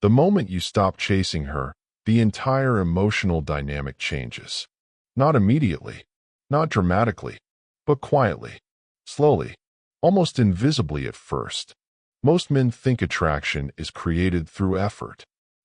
The moment you stop chasing her, the entire emotional dynamic changes. Not immediately, not dramatically, but quietly, slowly, almost invisibly at first. Most men think attraction is created through effort.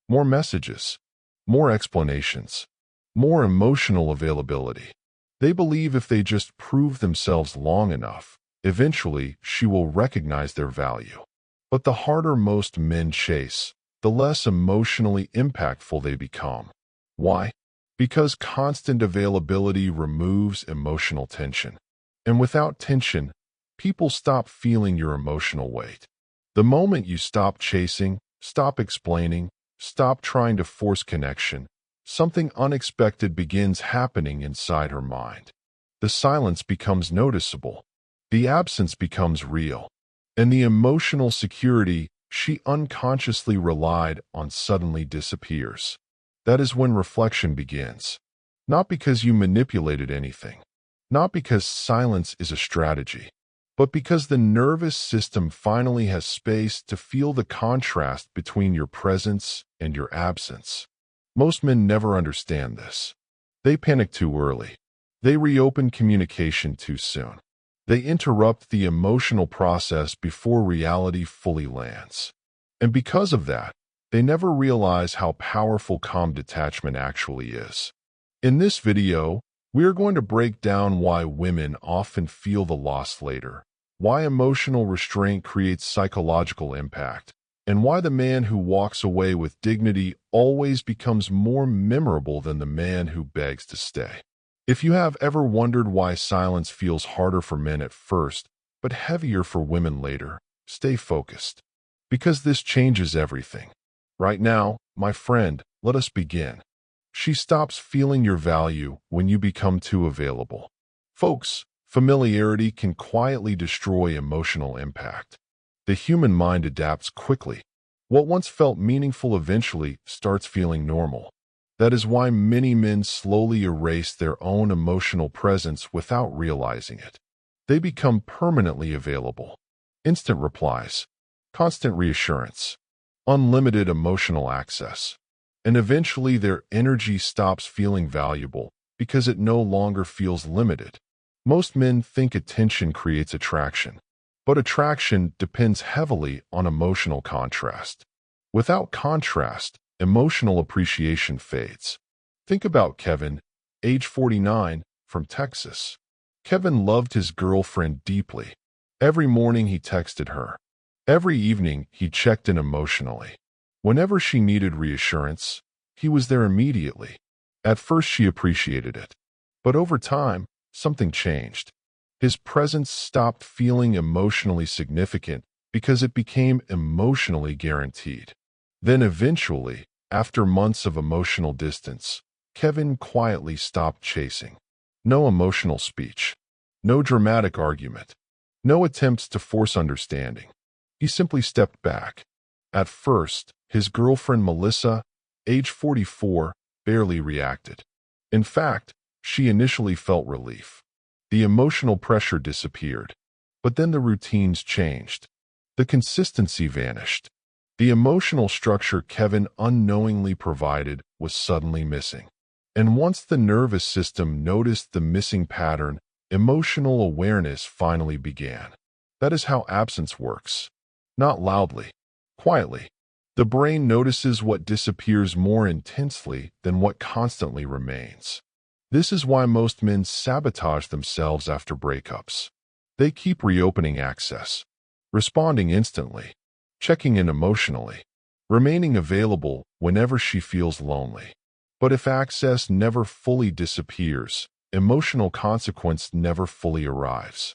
More messages, more explanations, more emotional availability. They believe if they just prove themselves long enough, eventually she will recognize their value. But the harder most men chase, the less emotionally impactful they become. Why? Because constant availability removes emotional tension. And without tension, people stop feeling your emotional weight. The moment you stop chasing, stop explaining, stop trying to force connection, something unexpected begins happening inside her mind. The silence becomes noticeable. The absence becomes real. And the emotional security she unconsciously relied on suddenly disappears. That is when reflection begins. Not because you manipulated anything, not because silence is a strategy, but because the nervous system finally has space to feel the contrast between your presence and your absence. Most men never understand this. They panic too early. They reopen communication too soon. They interrupt the emotional process before reality fully lands. And because of that, they never realize how powerful calm detachment actually is. In this video, we are going to break down why women often feel the loss later, why emotional restraint creates psychological impact, and why the man who walks away with dignity always becomes more memorable than the man who begs to stay. If you have ever wondered why silence feels harder for men at first, but heavier for women later, stay focused. Because this changes everything. Right now, my friend, let us begin. She stops feeling your value when you become too available. Folks, familiarity can quietly destroy emotional impact. The human mind adapts quickly. What once felt meaningful eventually starts feeling normal. That is why many men slowly erase their own emotional presence without realizing it. They become permanently available. Instant replies, constant reassurance, unlimited emotional access. And eventually their energy stops feeling valuable because it no longer feels limited. Most men think attention creates attraction, but attraction depends heavily on emotional contrast. Without contrast, emotional appreciation fades. Think about Kevin, age 49, from Texas. Kevin loved his girlfriend deeply. Every morning he texted her. Every evening he checked in emotionally. Whenever she needed reassurance, he was there immediately. At first she appreciated it. But over time, something changed. His presence stopped feeling emotionally significant because it became emotionally guaranteed. Then eventually, after months of emotional distance, Kevin quietly stopped chasing. No emotional speech. No dramatic argument. No attempts to force understanding. He simply stepped back. At first, his girlfriend Melissa, age 44, barely reacted. In fact, she initially felt relief. The emotional pressure disappeared. But then the routines changed. The consistency vanished. The emotional structure Kevin unknowingly provided was suddenly missing. And once the nervous system noticed the missing pattern, emotional awareness finally began. That is how absence works. Not loudly, quietly. The brain notices what disappears more intensely than what constantly remains. This is why most men sabotage themselves after breakups. They keep reopening access, responding instantly, checking in emotionally, remaining available whenever she feels lonely. But if access never fully disappears, emotional consequence never fully arrives.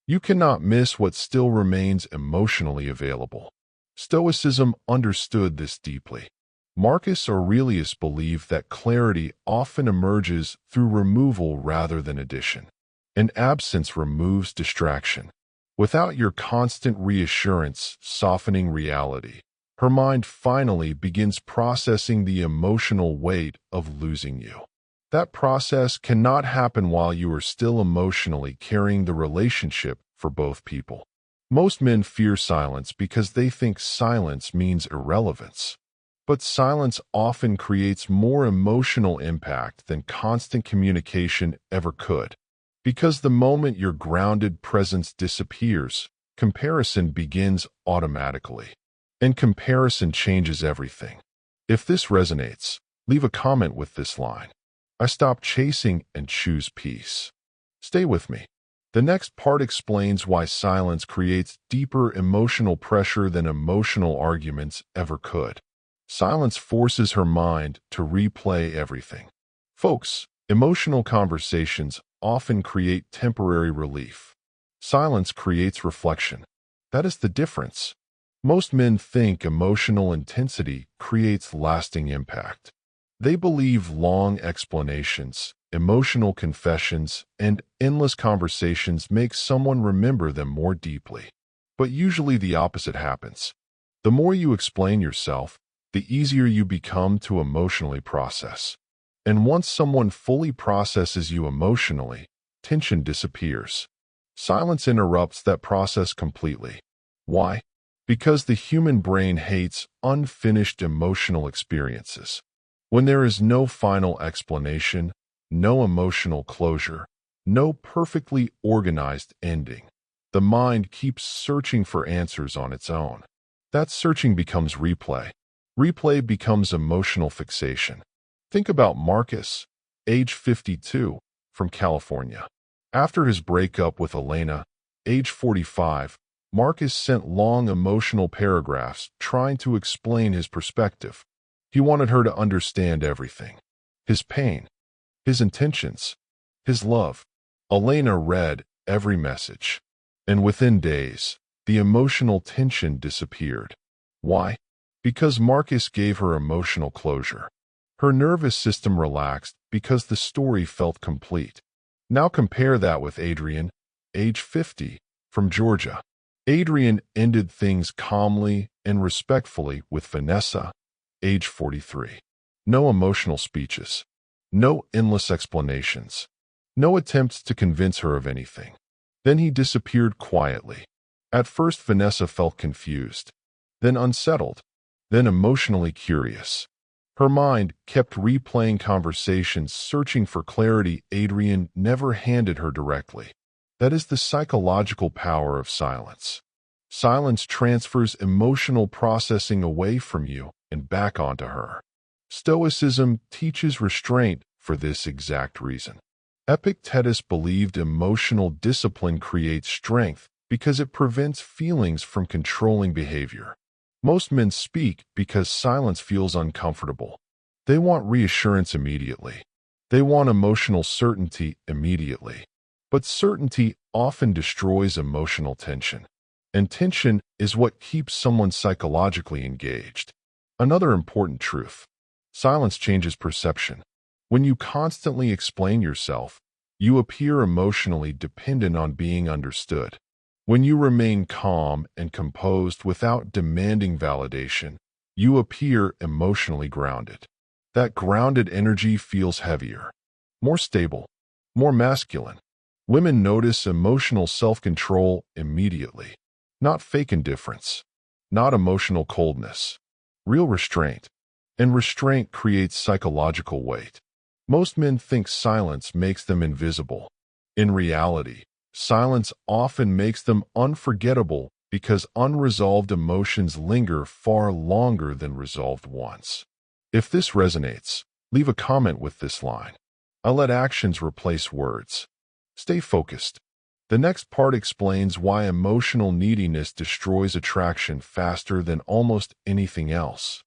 You cannot miss what still remains emotionally available. Stoicism understood this deeply. Marcus Aurelius believed that clarity often emerges through removal rather than addition. And absence removes distraction. Without your constant reassurance softening reality, her mind finally begins processing the emotional weight of losing you. That process cannot happen while you are still emotionally carrying the relationship for both people. Most men fear silence because they think silence means irrelevance. But silence often creates more emotional impact than constant communication ever could. Because the moment your grounded presence disappears, comparison begins automatically. And comparison changes everything. If this resonates, leave a comment with this line: I stop chasing and choose peace. Stay with me. The next part explains why silence creates deeper emotional pressure than emotional arguments ever could. Silence forces her mind to replay everything. Folks, emotional conversations often create temporary relief. Silence creates reflection. That is the difference. Most men think emotional intensity creates lasting impact. They believe long explanations, emotional confessions, and endless conversations make someone remember them more deeply. But usually the opposite happens. The more you explain yourself, the easier you become to emotionally process. And once someone fully processes you emotionally, tension disappears. Silence interrupts that process completely. Why? Because the human brain hates unfinished emotional experiences. When there is no final explanation, no emotional closure, no perfectly organized ending, the mind keeps searching for answers on its own. That searching becomes replay. Replay becomes emotional fixation. Think about Marcus, age 52, from California. After his breakup with Elena, age 45, Marcus sent long emotional paragraphs trying to explain his perspective. He wanted her to understand everything: his pain, his intentions, his love. Elena read every message, and within days, the emotional tension disappeared. Why? Because Marcus gave her emotional closure. Her nervous system relaxed because the story felt complete. Now compare that with Adrian, age 50, from Georgia. Adrian ended things calmly and respectfully with Vanessa, age 43. No emotional speeches. No endless explanations. No attempts to convince her of anything. Then he disappeared quietly. At first, Vanessa felt confused, then unsettled, then emotionally curious. Her mind kept replaying conversations, searching for clarity Adrian never handed her directly. That is the psychological power of silence. Silence transfers emotional processing away from you and back onto her. Stoicism teaches restraint for this exact reason. Epictetus believed emotional discipline creates strength because it prevents feelings from controlling behavior. Most men speak because silence feels uncomfortable. They want reassurance immediately. They want emotional certainty immediately. But certainty often destroys emotional tension. And tension is what keeps someone psychologically engaged. Another important truth: silence changes perception. When you constantly explain yourself, you appear emotionally dependent on being understood. When you remain calm and composed without demanding validation, you appear emotionally grounded. That grounded energy feels heavier, more stable, more masculine. Women notice emotional self-control immediately. Not fake indifference, not emotional coldness, real restraint. And restraint creates psychological weight. Most men think silence makes them invisible. In reality, silence often makes them unforgettable because unresolved emotions linger far longer than resolved ones. If this resonates, leave a comment with this line: I let actions replace words. Stay focused. The next part explains why emotional neediness destroys attraction faster than almost anything else.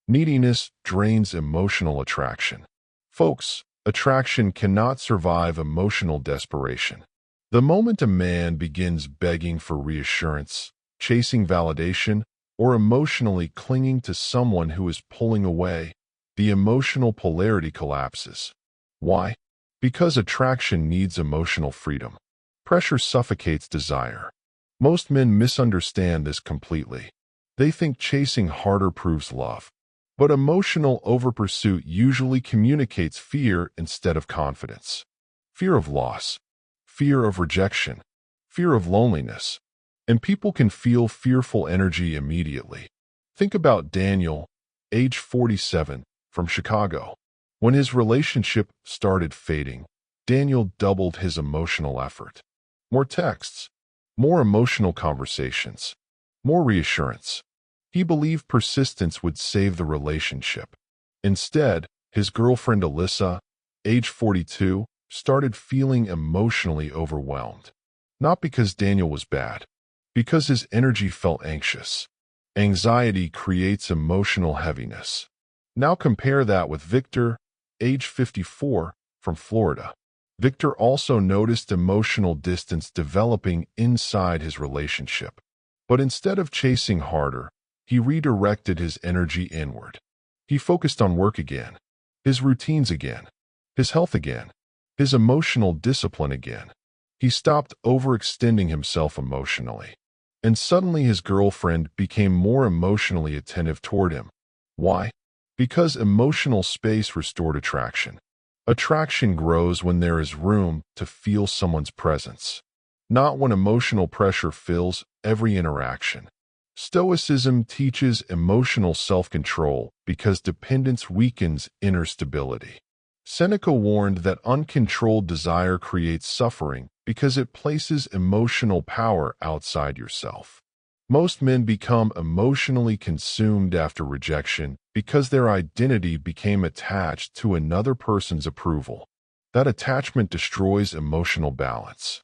Neediness drains emotional attraction. Folks, attraction cannot survive emotional desperation. The moment a man begins begging for reassurance, chasing validation, or emotionally clinging to someone who is pulling away, the emotional polarity collapses. Why? Because attraction needs emotional freedom. Pressure suffocates desire. Most men misunderstand this completely. They think chasing harder proves love. But emotional overpursuit usually communicates fear instead of confidence. Fear of loss, fear of rejection, fear of loneliness. And people can feel fearful energy immediately. Think about Daniel, age 47, from Chicago. When his relationship started fading, Daniel doubled his emotional effort. More texts, more emotional conversations, more reassurance. He believed persistence would save the relationship. Instead, his girlfriend Alyssa, age 42, started feeling emotionally overwhelmed. Not because Daniel was bad, because his energy felt anxious. Anxiety creates emotional heaviness. Now compare that with Victor, age 54, from Florida. Victor also noticed emotional distance developing inside his relationship. But instead of chasing harder, he redirected his energy inward. He focused on work again, his routines again, his health again, his emotional discipline again. He stopped overextending himself emotionally. And suddenly his girlfriend became more emotionally attentive toward him. Why? Because emotional space restored attraction. Attraction grows when there is room to feel someone's presence, not when emotional pressure fills every interaction. Stoicism teaches emotional self-control because dependence weakens inner stability. Seneca warned that uncontrolled desire creates suffering because it places emotional power outside yourself. Most men become emotionally consumed after rejection because their identity became attached to another person's approval. That attachment destroys emotional balance.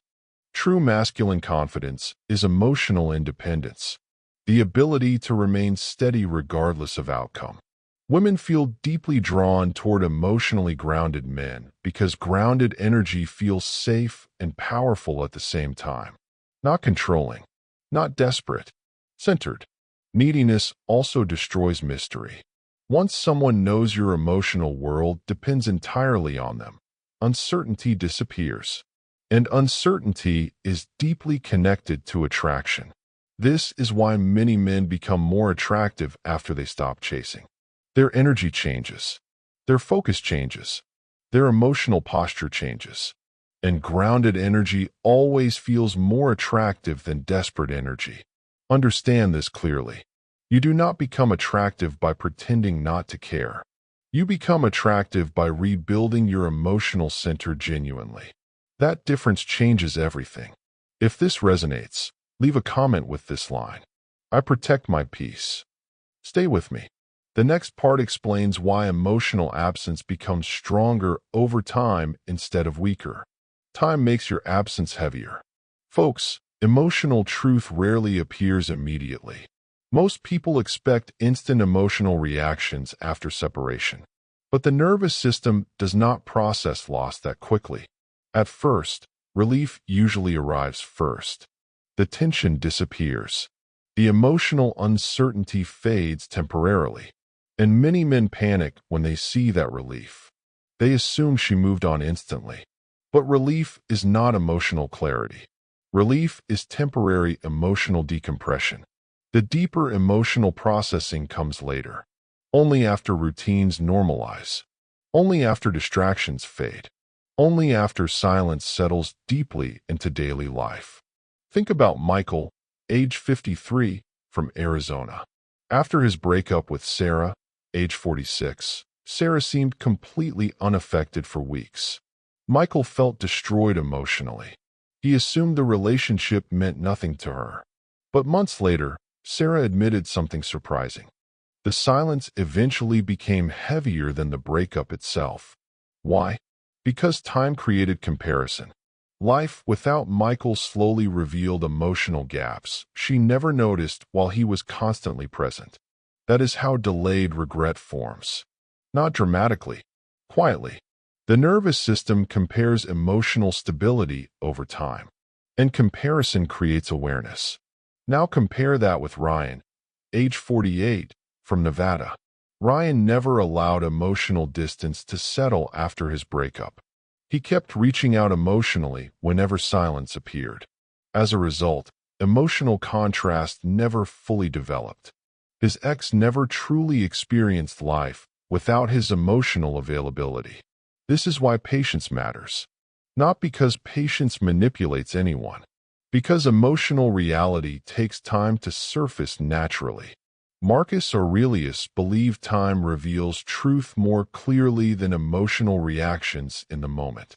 True masculine confidence is emotional independence, the ability to remain steady regardless of outcome. Women feel deeply drawn toward emotionally grounded men because grounded energy feels safe and powerful at the same time. Not controlling, not desperate, centered. Neediness also destroys mystery. Once someone knows your emotional world depends entirely on them, uncertainty disappears. And uncertainty is deeply connected to attraction. This is why many men become more attractive after they stop chasing. Their energy changes. Their focus changes. Their emotional posture changes. And grounded energy always feels more attractive than desperate energy. Understand this clearly. You do not become attractive by pretending not to care. You become attractive by rebuilding your emotional center genuinely. That difference changes everything. If this resonates, leave a comment with this line: I protect my peace. Stay with me. The next part explains why emotional absence becomes stronger over time instead of weaker. Time makes your absence heavier. Folks, emotional truth rarely appears immediately. Most people expect instant emotional reactions after separation. But the nervous system does not process loss that quickly. At first, relief usually arrives first. The tension disappears. The emotional uncertainty fades temporarily. And many men panic when they see that relief. They assume she moved on instantly. But relief is not emotional clarity. Relief is temporary emotional decompression. The deeper emotional processing comes later. Only after routines normalize. Only after distractions fade. Only after silence settles deeply into daily life. Think about Michael, age 53, from Arizona. After his breakup with Sarah, age 46, Sarah seemed completely unaffected for weeks. Michael felt destroyed emotionally. He assumed the relationship meant nothing to her. But months later, Sarah admitted something surprising. The silence eventually became heavier than the breakup itself. Why? Because time created comparison. Life without Michael slowly revealed emotional gaps she never noticed while he was constantly present. That is how delayed regret forms. Not dramatically, quietly. The nervous system compares emotional stability over time. And comparison creates awareness. Now compare that with Ryan, age 48, from Nevada. Ryan never allowed emotional distance to settle after his breakup. He kept reaching out emotionally whenever silence appeared. As a result, emotional contrast never fully developed. His ex never truly experienced life without his emotional availability. This is why patience matters. Not because patience manipulates anyone, because emotional reality takes time to surface naturally. Marcus Aurelius believed time reveals truth more clearly than emotional reactions in the moment.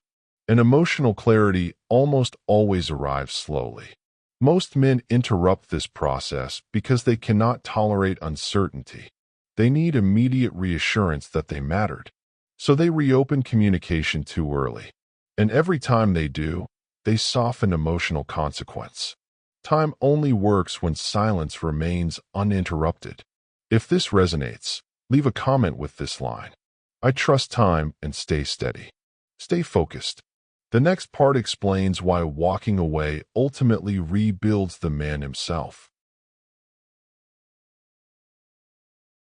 And emotional clarity almost always arrives slowly. Most men interrupt this process because they cannot tolerate uncertainty. They need immediate reassurance that they mattered. So they reopen communication too early. And every time they do, they soften emotional consequence. Time only works when silence remains uninterrupted. If this resonates, leave a comment with this line. I trust time and stay steady. Stay focused. The next part explains why walking away ultimately rebuilds the man himself.